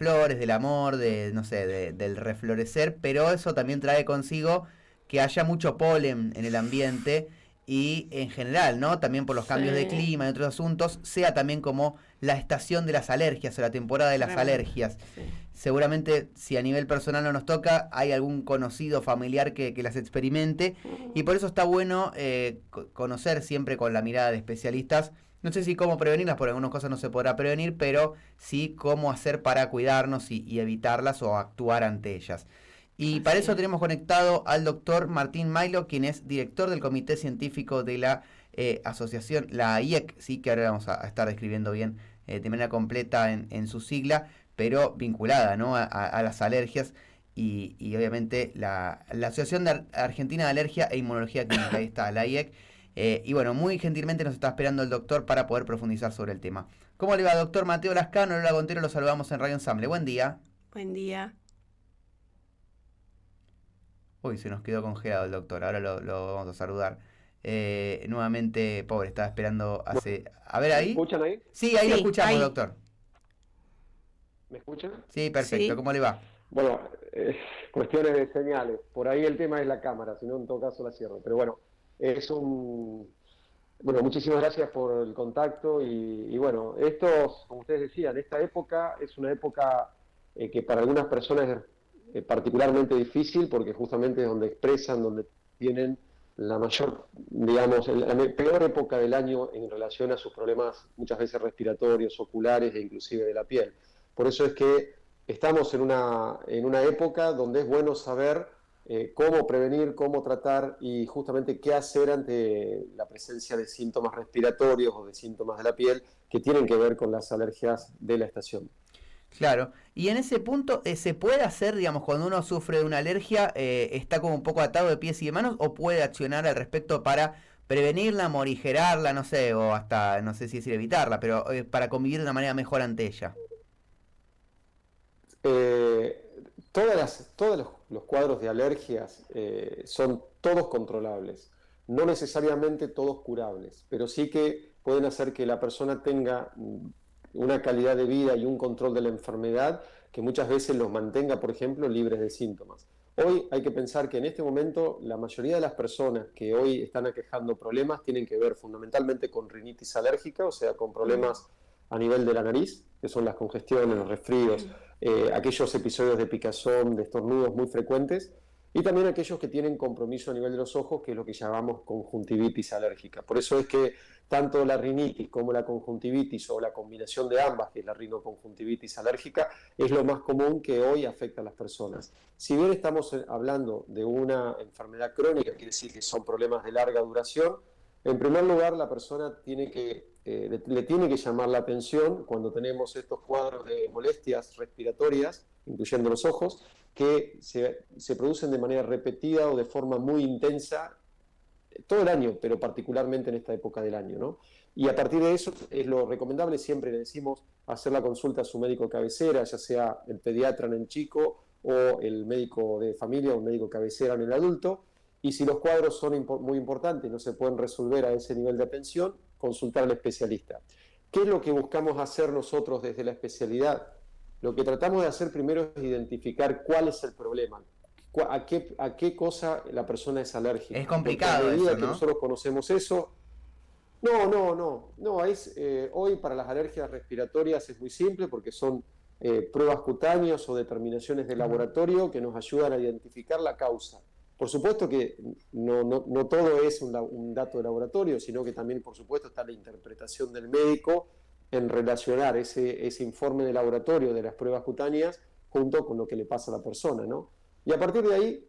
flores, del amor, de, no sé, del reflorecer, pero eso también trae consigo que haya mucho polen en el ambiente y en general, ¿no? También por los cambios de Sí, clima y otros asuntos, sea también como la estación de las alergias o la temporada de las tremendo. alergias. Sí. Seguramente, si a nivel personal no nos toca, hay algún conocido familiar que las experimente y Mm. por eso está bueno conocer siempre con la mirada de especialistas. No sé si cómo prevenirlas, porque algunas cosas no se podrá prevenir, pero sí cómo hacer para cuidarnos y evitarlas o actuar ante ellas. Y para Así eso es. tenemos conectado al doctor Martín Mailo, quien es director del Comité Científico de la asociación, la IEC, sí, que ahora vamos a estar describiendo bien de manera completa en su sigla, pero vinculada, ¿no? A las alergias y obviamente la Asociación de Argentina de Alergia e Inmunología Clínica, ahí está, la IEC. Y bueno, muy gentilmente nos está esperando el doctor para poder profundizar sobre el tema. ¿Cómo le va, doctor Mateo Lascano? Lola Gontero, lo saludamos en Radio Ensamble. Buen día. Buen día. Uy, se nos quedó congelado el doctor. Ahora lo vamos a saludar. Nuevamente, pobre, estaba esperando Bueno, hace... A ver ¿me ahí. escuchan ahí? Sí, ahí lo Sí, escuchamos, ahí. doctor. ¿Me escuchan? Sí, perfecto. Sí. ¿Cómo le va? Bueno, cuestiones de señales. Por ahí el tema es la cámara, si no en todo caso la cierro. Pero bueno, es un... Bueno, muchísimas gracias por el contacto y bueno, estos, como ustedes decían, esta época es una época que para algunas personas es particularmente difícil porque justamente es donde expresan, donde tienen la mayor, digamos, la peor época del año en relación a sus problemas muchas veces respiratorios, oculares e inclusive de la piel. Por eso es que estamos en una época donde es bueno saber cómo prevenir, cómo tratar y justamente qué hacer ante la presencia de síntomas respiratorios o de síntomas de la piel que tienen que ver con las alergias de la estación. Claro. Y en ese punto, ¿se puede hacer, digamos, cuando uno sufre de una alergia, está como un poco atado de pies y de manos, o puede accionar al respecto para prevenirla, morigerarla, no sé, o hasta, no sé si decir evitarla, pero para convivir de una manera mejor ante ella? Todos los cuadros de alergias son todos controlables, no necesariamente todos curables, pero sí que pueden hacer que la persona tenga una calidad de vida y un control de la enfermedad que muchas veces los mantenga, por ejemplo, libres de síntomas. Hoy hay que pensar que en este momento la mayoría de las personas que hoy están aquejando problemas tienen que ver fundamentalmente con rinitis alérgica, o sea, con Mm. problemas a nivel de la nariz, que son las congestiones, los resfríos, aquellos episodios de picazón, de estornudos muy frecuentes, y también aquellos que tienen compromiso a nivel de los ojos, que es lo que llamamos conjuntivitis alérgica. Por eso es que tanto la rinitis como la conjuntivitis o la combinación de ambas, que es la rinoconjuntivitis alérgica, es lo más común que hoy afecta a las personas. Si bien estamos hablando de una enfermedad crónica, quiere decir que son problemas de larga duración, en primer lugar, la persona le tiene que llamar la atención cuando tenemos estos cuadros de molestias respiratorias, incluyendo los ojos, que se producen de manera repetida o de forma muy intensa todo el año, pero particularmente en esta época del año, ¿no? Y a partir de eso es lo recomendable, siempre le decimos hacer la consulta a su médico cabecera, ya sea el pediatra en el chico o el médico de familia o el médico cabecera en el adulto, y si los cuadros son muy importantes y no se pueden resolver a ese nivel de atención, consultar al especialista. ¿Qué es lo que buscamos hacer nosotros desde la especialidad? Lo que tratamos de hacer primero es identificar cuál es el problema, a qué cosa la persona es Es alérgica, porque a complicado eso, medida que ¿no? nosotros conocemos eso, no, hoy para las alergias respiratorias es muy simple porque son pruebas cutáneas o determinaciones de Ajá. laboratorio que nos ayudan a identificar la causa. Por supuesto que no todo es un dato de laboratorio, sino que también, por supuesto, está la interpretación del médico en relacionar ese informe de laboratorio de las pruebas cutáneas junto con lo que le pasa a la persona, ¿no? Y a partir de ahí,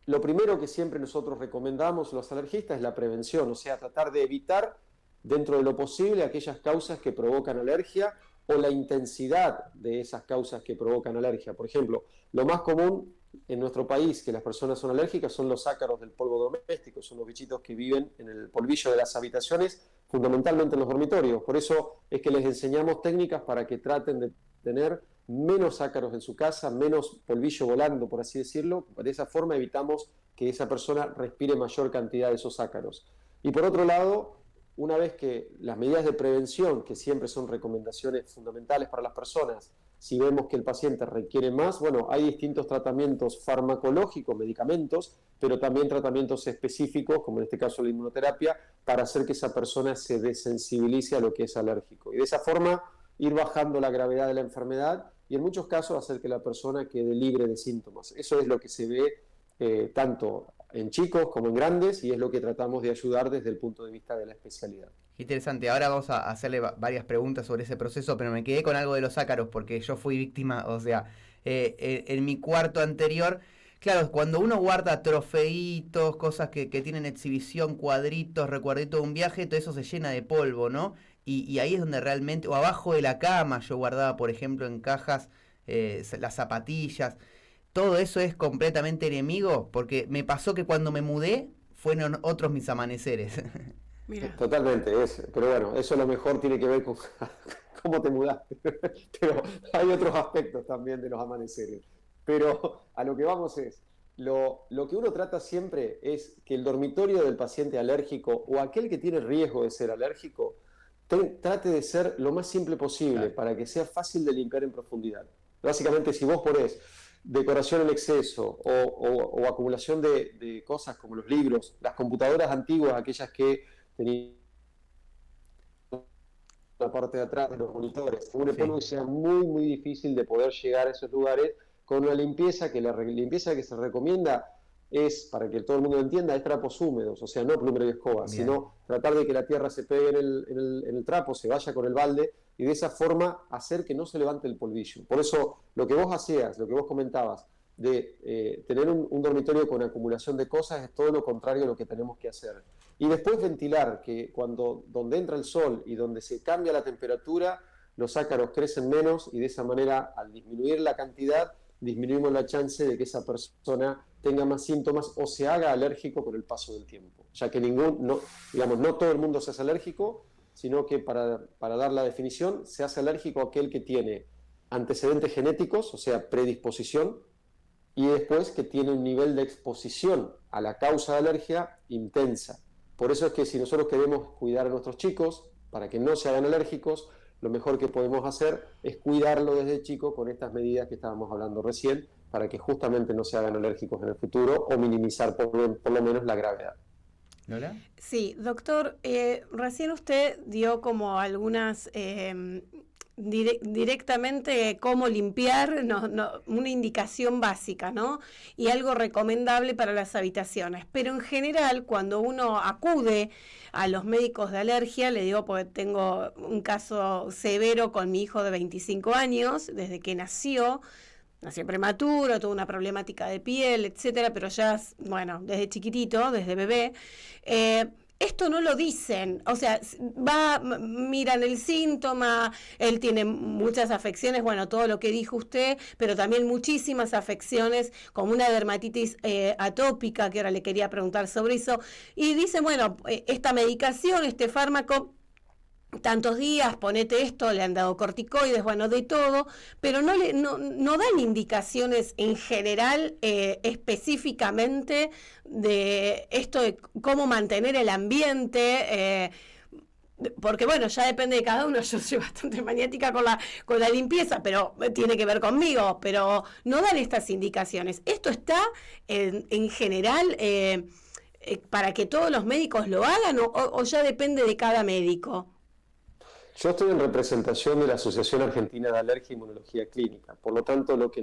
lo primero que siempre nosotros recomendamos los alergistas es la prevención, o sea, tratar de evitar dentro de lo posible aquellas causas que provocan alergia o la intensidad de esas causas que provocan alergia. Por ejemplo, lo más común en nuestro país que las personas son alérgicas son los ácaros del polvo doméstico, son los bichitos que viven en el polvillo de las habitaciones, fundamentalmente en los dormitorios. Por eso es que les enseñamos técnicas para que traten de tener menos ácaros en su casa, menos polvillo volando, por así decirlo. De esa forma evitamos que esa persona respire mayor cantidad de esos ácaros. Y por otro lado, una vez que las medidas de prevención, que siempre son recomendaciones fundamentales para las personas, Si vemos que el paciente requiere más, bueno, hay distintos tratamientos farmacológicos, medicamentos, pero también tratamientos específicos, como en este caso la inmunoterapia, para hacer que esa persona se desensibilice a lo que es alérgico. Y de esa forma ir bajando la gravedad de la enfermedad y en muchos casos hacer que la persona quede libre de síntomas. Eso es lo que se ve tanto en chicos como en grandes y es lo que tratamos de ayudar desde el punto de vista de la especialidad. Interesante, ahora vamos a hacerle varias preguntas sobre ese proceso, pero me quedé con algo de los ácaros porque yo fui víctima, o sea, en mi cuarto anterior, claro, cuando uno guarda trofeitos, cosas que tienen exhibición, cuadritos, recuerditos de un viaje, todo eso se llena de polvo, ¿no? Y ahí es donde realmente, o abajo de la cama, yo guardaba, por ejemplo, en cajas las zapatillas, todo eso es completamente enemigo, porque me pasó que cuando me mudé, fueron otros mis amaneceres. Mira. Totalmente, pero bueno, eso a lo mejor tiene que ver con cómo te mudaste, pero hay otros aspectos también de los amaneceres. Pero a lo que vamos es, lo que uno trata siempre es que el dormitorio del paciente alérgico o aquel que tiene riesgo de ser alérgico, trate de ser lo más simple posible, claro, para que sea fácil de limpiar en profundidad. Básicamente, si vos ponés decoración en exceso o acumulación de cosas como los libros, las computadoras antiguas, aquellas que tenían la parte de atrás de los monitores, uno le pone que sea muy, muy difícil de poder llegar a esos lugares con una limpieza que la limpieza que se recomienda es, para que todo el mundo lo entienda, es trapos húmedos, o sea, no plumbre y escoba, sino tratar de que la tierra se pegue en el trapo, se vaya con el balde, y de esa forma hacer que no se levante el polvillo. Por eso, lo que vos hacías, lo que vos comentabas, de tener un dormitorio con acumulación de cosas es todo lo contrario a lo que tenemos que hacer. Y después ventilar, que donde entra el sol y donde se cambia la temperatura, los ácaros crecen menos y de esa manera, al disminuir la cantidad, disminuimos la chance de que esa persona tenga más síntomas o se haga alérgico con el paso del tiempo. Ya que no todo el mundo se hace alérgico, sino que para dar la definición, se hace alérgico a aquel que tiene antecedentes genéticos, o sea, predisposición, y después que tiene un nivel de exposición a la causa de alergia intensa. Por eso es que si nosotros queremos cuidar a nuestros chicos para que no se hagan alérgicos, lo mejor que podemos hacer es cuidarlo desde chico con estas medidas que estábamos hablando recién, para que justamente no se hagan alérgicos en el futuro o minimizar por lo menos la gravedad. ¿Lola? Sí, doctor, recién usted dio como algunas directamente cómo limpiar, una indicación básica, ¿no? Y algo recomendable para las habitaciones. Pero en general, cuando uno acude a los médicos de alergia, le digo porque tengo un caso severo con mi hijo de 25 años, desde que nació prematuro, tuvo una problemática de piel, etcétera, pero ya, bueno, desde chiquitito, desde bebé, esto no lo dicen, o sea, miran el síntoma, él tiene muchas afecciones, bueno, todo lo que dijo usted, pero también muchísimas afecciones, como una dermatitis atópica, que ahora le quería preguntar sobre eso, y dicen, bueno, esta medicación, este fármaco, tantos días, ponete esto, le han dado corticoides, bueno, de todo, pero no dan indicaciones en general específicamente de esto de cómo mantener el ambiente, porque bueno, ya depende de cada uno. Yo soy bastante maniática con la limpieza, pero tiene que ver conmigo, pero no dan estas indicaciones. Esto está en general para que todos los médicos lo hagan o ya depende de cada médico. Yo estoy en representación de la Asociación Argentina de Alergia e Inmunología Clínica, por lo tanto lo que